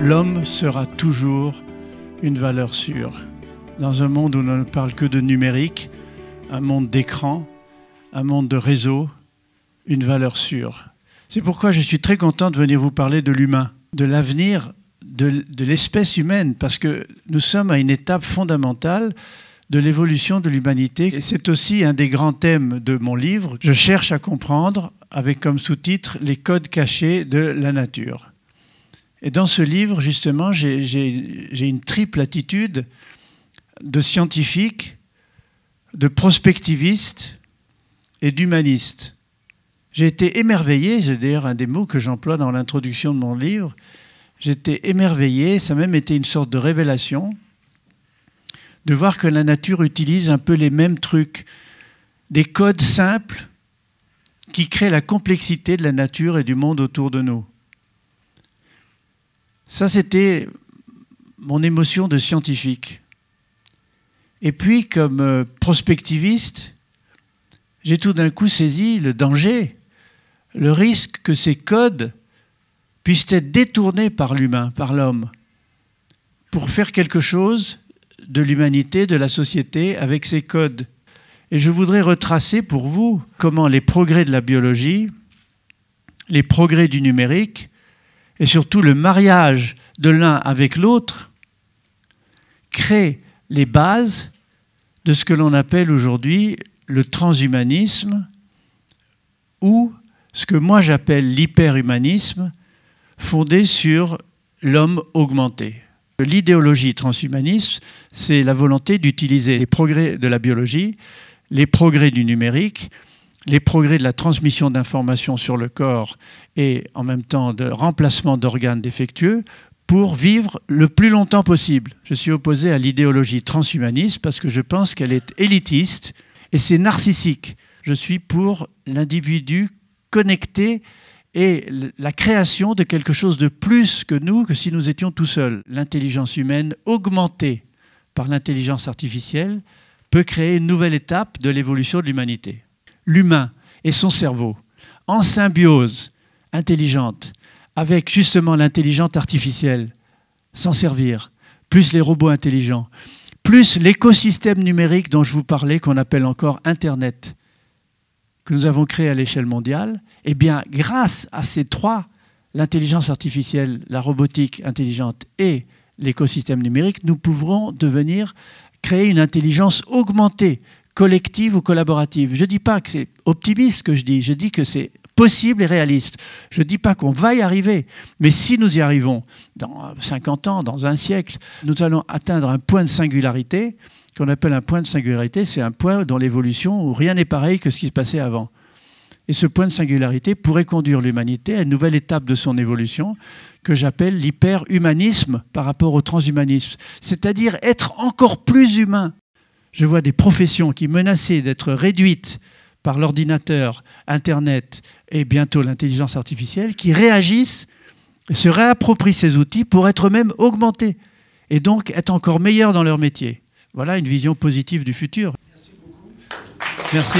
l'homme sera toujours une valeur sûre. Dans un monde où on ne parle que de numérique, un monde d'écran, un monde de réseau, une valeur sûre. C'est pourquoi je suis très content de venir vous parler de l'humain, de l'avenir de l'espèce humaine, parce que nous sommes à une étape fondamentale de l'évolution de l'humanité. Et c'est aussi un des grands thèmes de mon livre. Je cherche à comprendre, avec comme sous-titre, les codes cachés de la nature. Et dans ce livre, justement, j'ai une triple attitude de scientifique, de prospectiviste et d'humaniste. J'ai été émerveillé, c'est d'ailleurs un des mots que j'emploie dans l'introduction de mon livre, j'étais émerveillé, ça a même été une sorte de révélation, de voir que la nature utilise un peu les mêmes trucs, des codes simples qui créent la complexité de la nature et du monde autour de nous. Ça, c'était mon émotion de scientifique. Et puis, comme prospectiviste, j'ai tout d'un coup saisi le danger, le risque que ces codes puissent être détournés par l'humain, par l'homme, pour faire quelque chose de l'humanité, de la société, avec ces codes. Et je voudrais retracer pour vous comment les progrès de la biologie, les progrès du numérique, et surtout le mariage de l'un avec l'autre, créent les bases de ce que l'on appelle aujourd'hui le transhumanisme, ou ce que moi j'appelle l'hyperhumanisme, fondé sur l'homme augmenté. L'idéologie transhumaniste, c'est la volonté d'utiliser les progrès de la biologie, les progrès du numérique, les progrès de la transmission d'informations sur le corps et en même temps de remplacement d'organes défectueux pour vivre le plus longtemps possible. Je suis opposé à l'idéologie transhumaniste parce que je pense qu'elle est élitiste et c'est narcissique. Je suis pour l'individu connecté et la création de quelque chose de plus que nous, que si nous étions tout seuls. L'intelligence humaine augmentée par l'intelligence artificielle peut créer une nouvelle étape de l'évolution de l'humanité. L'humain et son cerveau, en symbiose intelligente, avec justement l'intelligence artificielle, s'en servir, plus les robots intelligents, plus l'écosystème numérique dont je vous parlais, qu'on appelle encore Internet, que nous avons créé à l'échelle mondiale, eh bien, grâce à ces trois, l'intelligence artificielle, la robotique intelligente et l'écosystème numérique, nous pourrons créer une intelligence augmentée, collective ou collaborative. Je ne dis pas que c'est optimiste ce que je dis que c'est possible et réaliste. Je ne dis pas qu'on va y arriver, mais si nous y arrivons, dans 50 ans, dans un siècle, nous allons atteindre un point de singularité, qu'on appelle un point de singularité, c'est un point dans l'évolution où rien n'est pareil que ce qui se passait avant. Et ce point de singularité pourrait conduire l'humanité à une nouvelle étape de son évolution que j'appelle l'hyperhumanisme par rapport au transhumanisme, c'est-à-dire être encore plus humain. Je vois des professions qui menaçaient d'être réduites par l'ordinateur, Internet et bientôt l'intelligence artificielle, qui réagissent, se réapproprient ces outils pour être même augmentés et donc être encore meilleurs dans leur métier. Voilà une vision positive du futur. Merci beaucoup. Merci.